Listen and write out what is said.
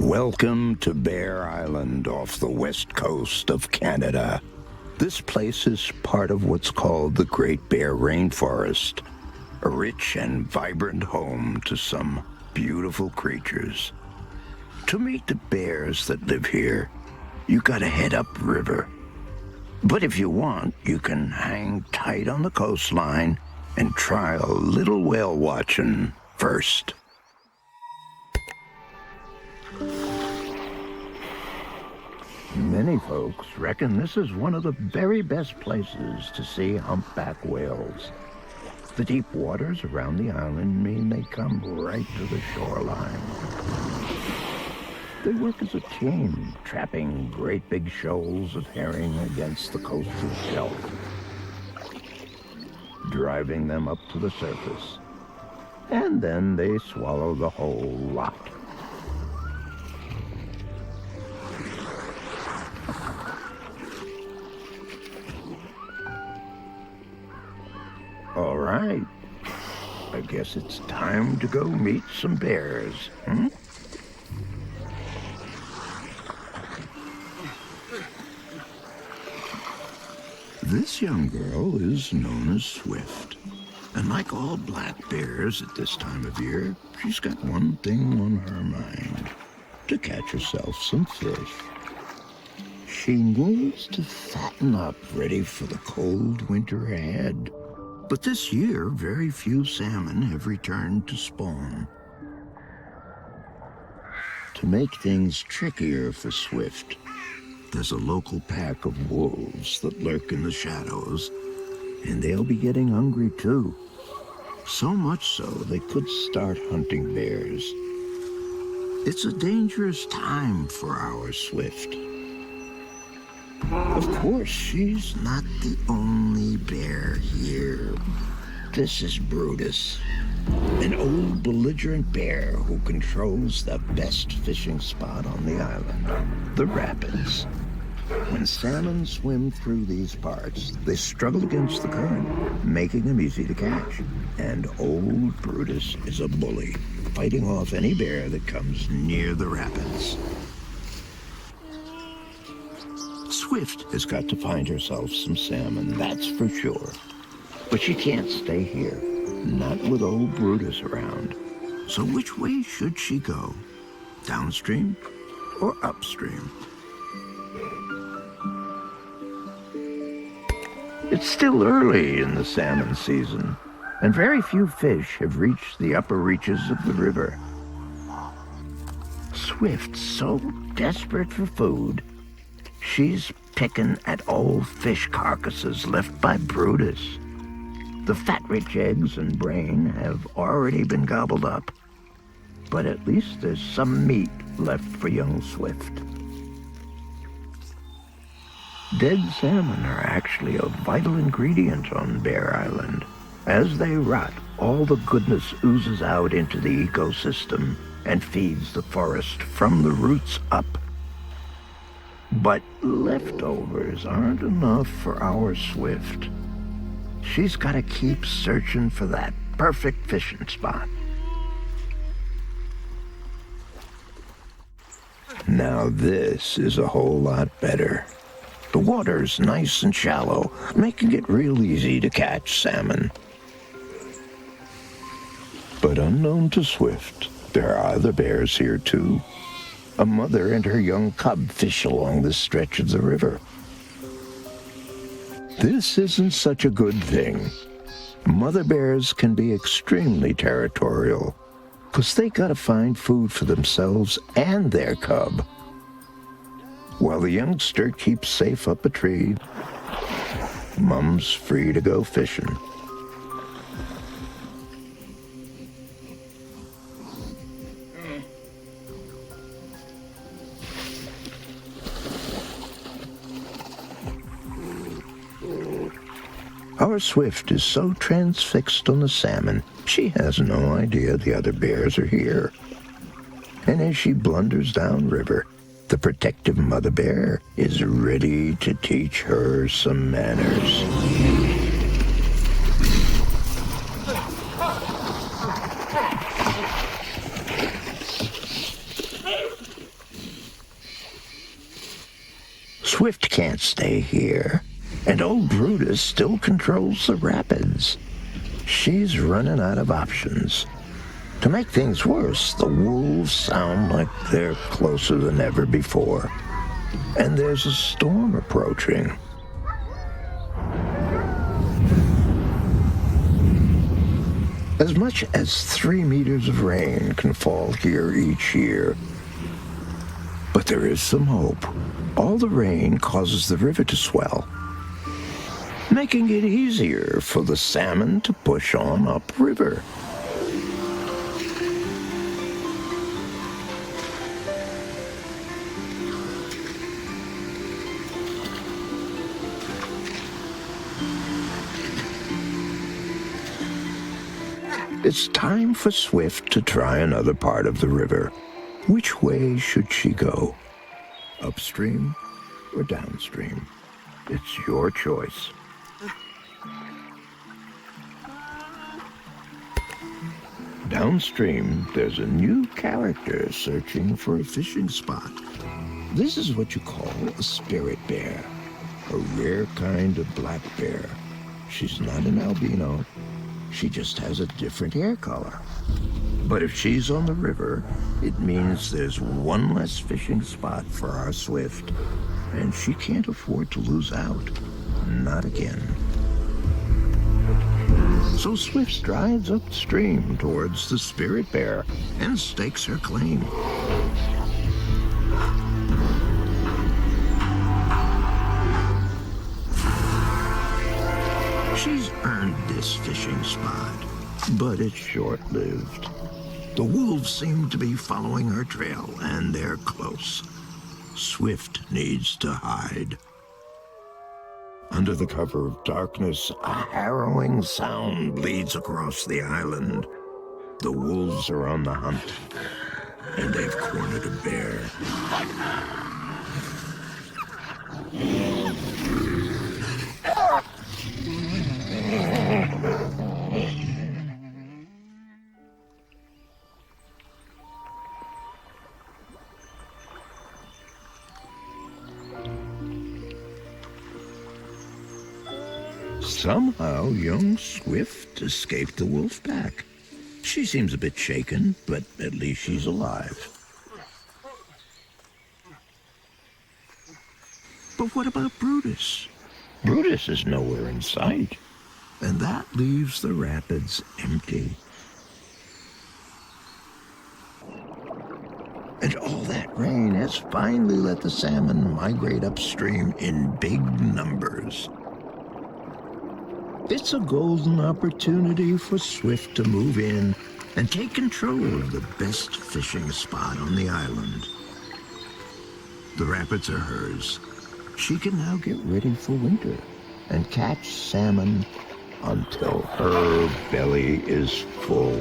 Welcome to Bear Island off the west coast of Canada. This place is part of what's called the Great Bear Rainforest, a rich and vibrant home to some beautiful creatures. To meet the bears that live here, you gotta head upriver. But if you want, you can hang tight on the coastline and try a little whale watching first. Many folks reckon this is one of the very best places to see humpback whales. The deep waters around the island mean they come right to the shoreline. They work as a team, trapping great big shoals of herring against the coastal shelf, driving them up to the surface, and then they swallow the whole lot. All right, I guess it's time to go meet some bears, This young girl is known as Swift, and like all black bears at this time of year, she's got one thing on her mind: to catch herself some fish. She needs to fatten up, ready for the cold winter ahead. But this year, very few salmon have returned to spawn. To make things trickier for Swift, there's a local pack of wolves that lurk in the shadows, and they'll be getting hungry too. So much so, they could start hunting bears. It's a dangerous time for our Swift. Of course, she's not the only bear here. This is Brutus, an old belligerent bear who controls the best fishing spot on the island, the rapids. When salmon swim through these parts, they struggle against the current, making them easy to catch. And old Brutus is a bully, fighting off any bear that comes near the rapids. Swift has got to find herself some salmon, that's for sure. But she can't stay here, not with old Brutus around. So which way should she go? Downstream or upstream? It's still early in the salmon season, and very few fish have reached the upper reaches of the river. Swift's so desperate for food, she's picking at old fish carcasses left by Brutus. The fat-rich eggs and brain have already been gobbled up, but at least there's some meat left for young Swift. Dead salmon are actually a vital ingredient on Bear Island. As they rot, all the goodness oozes out into the ecosystem and feeds the forest from the roots up. But leftovers aren't enough for our Swift. She's got to keep searching for that perfect fishing spot. Now this is a whole lot better. The water's nice and shallow, making it real easy to catch salmon. But unknown to Swift, there are other bears here too. A mother and her young cub fish along this stretch of the river. This isn't such a good thing. Mother bears can be extremely territorial, because they gotta find food for themselves and their cub. While the youngster keeps safe up a tree, Mom's free to go fishing. Our Swift is so transfixed on the salmon, she has no idea the other bears are here. And as she blunders downriver, the protective mother bear is ready to teach her some manners. Swift can't stay here, and old Brutus still controls the rapids. She's running out of options. To make things worse, the wolves sound like they're closer than ever before, and there's a storm approaching. As much as 3 meters of rain can fall here each year. But there is some hope. All the rain causes the river to swell, making it easier for the salmon to push on upriver. It's time for Swift to try another part of the river. Which way should she go? Upstream or downstream? It's your choice. Downstream, there's a new character searching for a fishing spot. This is what you call a spirit bear, a rare kind of black bear. She's not an albino. She just has a different hair color. But if she's on the river, it means there's one less fishing spot for our Swift, and she can't afford to lose out. Not again. So Swift strides upstream towards the spirit bear and stakes her claim. She's earned this fishing spot, but it's short-lived. The wolves seem to be following her trail, and they're close. Swift needs to hide. Under the cover of darkness, a harrowing sound bleeds across the island. The wolves are on the hunt, and they've cornered a bear. Somehow, young Swift escaped the wolf pack. She seems a bit shaken, but at least she's alive. But what about Brutus? Brutus is nowhere in sight, and that leaves the rapids empty. And all that rain has finally let the salmon migrate upstream in big numbers. It's a golden opportunity for Swift to move in and take control of the best fishing spot on the island. The rapids are hers. She can now get ready for winter and catch salmon until her belly is full.